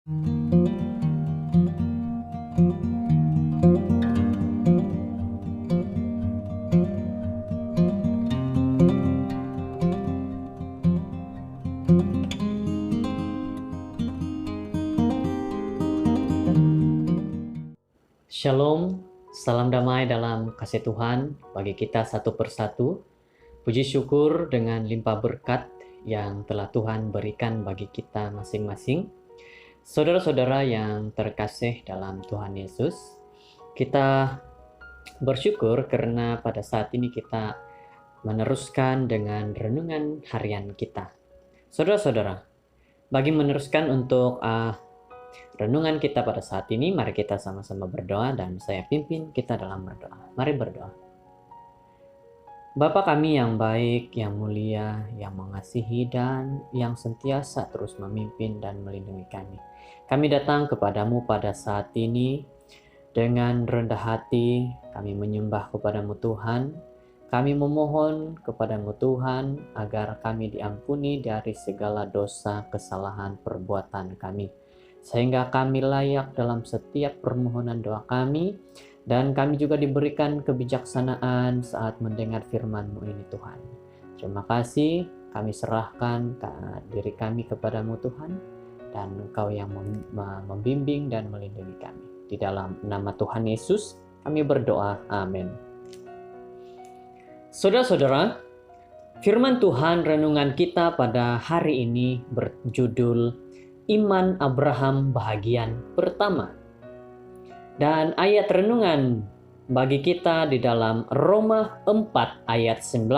Shalom, salam damai dalam kasih Tuhan bagi kita satu persatu. Puji syukur dengan limpah berkat yang telah Tuhan berikan bagi kita masing-masing. Saudara-saudara yang terkasih dalam Tuhan Yesus, kita bersyukur karena pada saat ini kita meneruskan dengan renungan harian kita. Saudara-saudara, bagi meneruskan untuk renungan kita pada saat ini, mari kita sama-sama berdoa dan saya pimpin kita dalam berdoa. Mari berdoa. Bapa kami yang baik, yang mulia, yang mengasihi dan yang sentiasa terus memimpin dan melindungi kami. Kami datang kepadamu pada saat ini dengan rendah hati, kami menyembah kepadamu Tuhan. Kami memohon kepadamu Tuhan agar kami diampuni dari segala dosa, kesalahan, perbuatan kami. Sehingga kami layak dalam setiap permohonan doa kami, dan kami juga diberikan kebijaksanaan saat mendengar firman-Mu ini Tuhan. Terima kasih, kami serahkan diri kami kepadamu Tuhan, dan Engkau yang membimbing dan melindungi kami. Di dalam nama Tuhan Yesus kami berdoa, amin. Saudara-saudara, firman Tuhan renungan kita pada hari ini berjudul Iman Abraham bahagian pertama. Dan ayat renungan bagi kita di dalam Roma 4 ayat 19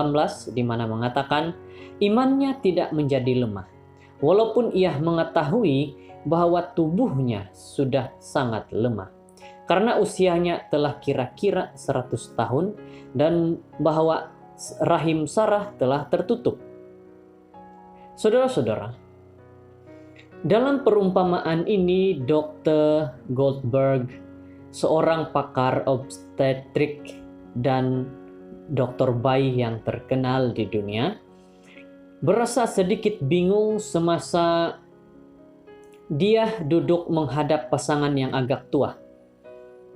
di mana mengatakan imannya tidak menjadi lemah walaupun ia mengetahui bahwa tubuhnya sudah sangat lemah karena usianya telah kira-kira 100 tahun dan bahwa rahim Sarah telah tertutup. Saudara-saudara, dalam perumpamaan ini Dr. Goldberg, seorang pakar obstetrik dan dokter bayi yang terkenal di dunia, berasa sedikit bingung semasa dia duduk menghadap pasangan yang agak tua.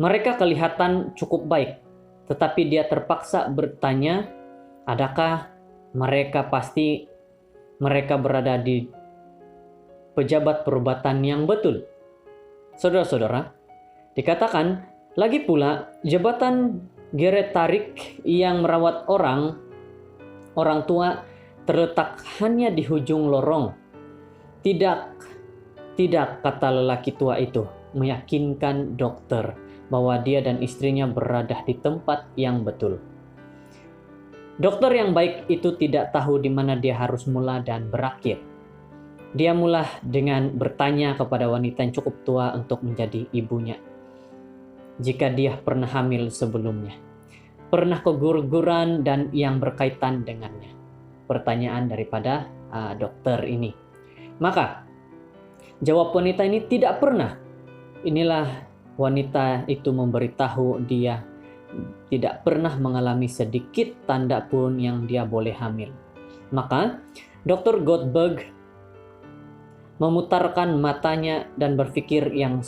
Mereka kelihatan cukup baik, tetapi dia terpaksa bertanya, adakah mereka berada di pejabat perubatan yang betul? Saudara-saudara, dikatakan lagi pula jabatan geretarik yang merawat orang tua terletak hanya di ujung lorong. Tidak, kata lelaki tua itu, meyakinkan dokter bahwa dia dan istrinya berada di tempat yang betul. Dokter yang baik itu tidak tahu di mana dia harus mula dan berakhir. Dia mulai dengan bertanya kepada wanita yang cukup tua untuk menjadi ibunya, jika dia pernah hamil sebelumnya, pernah keguguran dan yang berkaitan dengannya. Pertanyaan daripada dokter ini. Maka jawab wanita ini tidak pernah. Inilah wanita itu memberitahu dia tidak pernah mengalami sedikit tanda pun yang dia boleh hamil. Maka Dr. Goldberg memutarkan matanya dan berpikir yang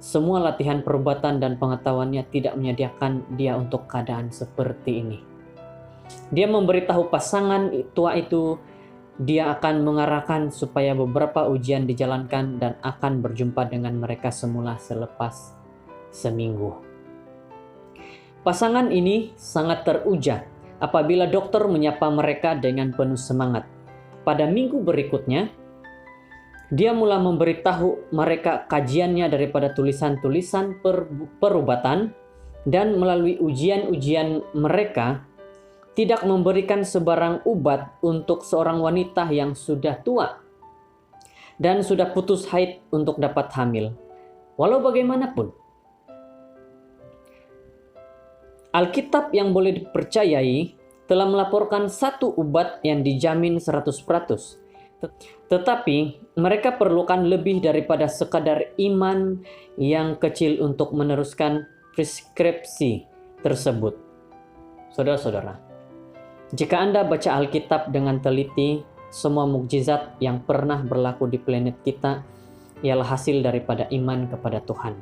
semua latihan perbuatan dan pengetahuannya tidak menyediakan dia untuk keadaan seperti ini. Dia memberitahu pasangan tua itu dia akan mengarahkan supaya beberapa ujian dijalankan dan akan berjumpa dengan mereka semula selepas seminggu. Pasangan ini sangat teruja apabila dokter menyapa mereka dengan penuh semangat. Pada minggu berikutnya, dia mulai memberitahu mereka kajiannya daripada tulisan-tulisan perubatan, dan melalui ujian-ujian mereka tidak memberikan sebarang obat untuk seorang wanita yang sudah tua dan sudah putus haid untuk dapat hamil. Walau bagaimanapun, Alkitab yang boleh dipercayai telah melaporkan satu obat yang dijamin 100%. Tetapi mereka perlukan lebih daripada sekadar iman yang kecil untuk meneruskan preskripsi tersebut. Saudara-saudara, jika Anda baca Alkitab dengan teliti, semua mukjizat yang pernah berlaku di planet kita ialah hasil daripada iman kepada Tuhan.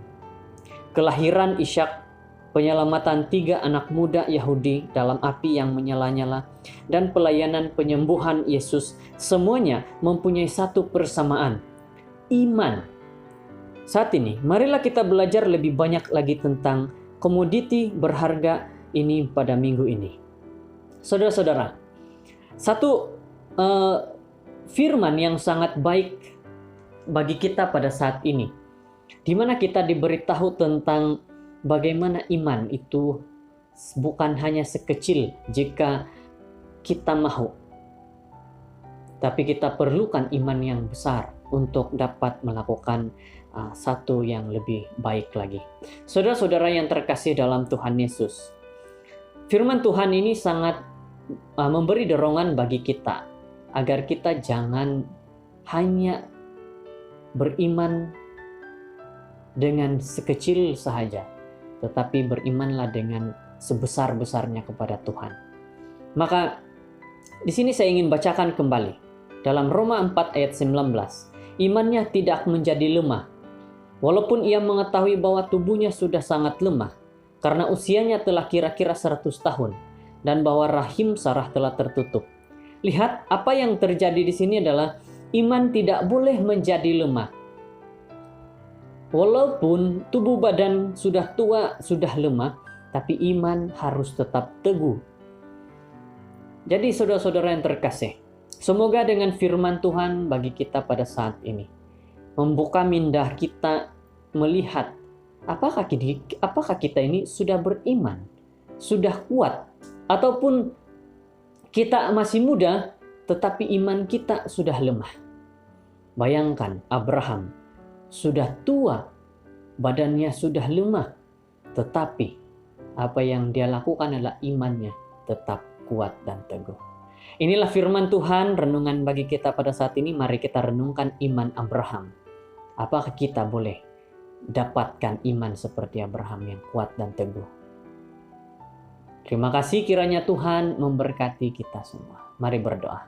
Kelahiran Ishak, penyelamatan 3 anak muda Yahudi dalam api yang menyala-nyala, dan pelayanan penyembuhan Yesus, semuanya mempunyai satu persamaan, iman. Saat ini, marilah kita belajar lebih banyak lagi tentang komoditi berharga ini pada minggu ini. Saudara-saudara, satu firman yang sangat baik bagi kita pada saat ini, di mana kita diberitahu tentang bagaimana iman itu bukan hanya sekecil jika kita mau, tapi kita perlukan iman yang besar untuk dapat melakukan satu yang lebih baik lagi. Saudara-saudara yang terkasih dalam Tuhan Yesus, firman Tuhan ini sangat memberi dorongan bagi kita agar kita jangan hanya beriman dengan sekecil saja, tetapi berimanlah dengan sebesar-besarnya kepada Tuhan. Maka di sini saya ingin bacakan kembali dalam Roma 4 ayat 19. Imannya tidak menjadi lemah, walaupun ia mengetahui bahwa tubuhnya sudah sangat lemah, karena usianya telah kira-kira 100 tahun, dan bahwa rahim Sarah telah tertutup. Lihat, apa yang terjadi di sini adalah iman tidak boleh menjadi lemah. Walaupun tubuh badan sudah tua, sudah lemah, tapi iman harus tetap teguh. Jadi saudara-saudara yang terkasih, semoga dengan firman Tuhan bagi kita pada saat ini membuka minda kita melihat apakah kita ini sudah beriman, sudah kuat, ataupun kita masih muda tetapi iman kita sudah lemah. Bayangkan Abraham sudah tua, badannya sudah lemah, tetapi apa yang dia lakukan adalah imannya tetap kuat dan teguh. Inilah firman Tuhan, renungan bagi kita pada saat ini. Mari kita renungkan iman Abraham. Apakah kita boleh dapatkan iman seperti Abraham yang kuat dan teguh? Terima kasih, kiranya Tuhan memberkati kita semua. Mari berdoa.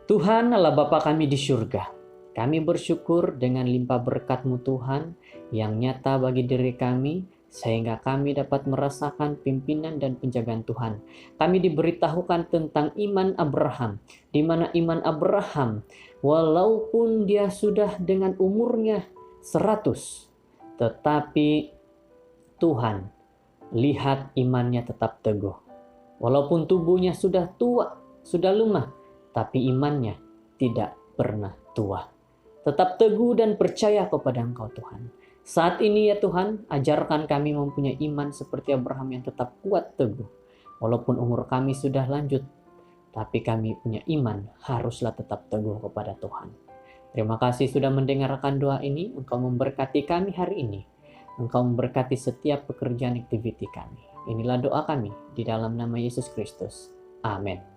Tuhan Allah Bapa kami di surga, kami bersyukur dengan limpah berkat-Mu Tuhan yang nyata bagi diri kami, sehingga kami dapat merasakan pimpinan dan penjagaan Tuhan. Kami diberitahukan tentang iman Abraham, di mana iman Abraham, walaupun dia sudah dengan umurnya 100, tetapi Tuhan lihat imannya tetap teguh. Walaupun tubuhnya sudah tua, sudah lemah, tapi imannya tidak pernah tua. Tetap teguh dan percaya kepada Engkau Tuhan. Saat ini ya Tuhan, ajarkan kami mempunyai iman seperti Abraham yang tetap kuat teguh. Walaupun umur kami sudah lanjut, tapi kami punya iman haruslah tetap teguh kepada Tuhan. Terima kasih sudah mendengarkan doa ini. Engkau memberkati kami hari ini. Engkau memberkati setiap pekerjaan aktiviti kami. Inilah doa kami di dalam nama Yesus Kristus. Amin.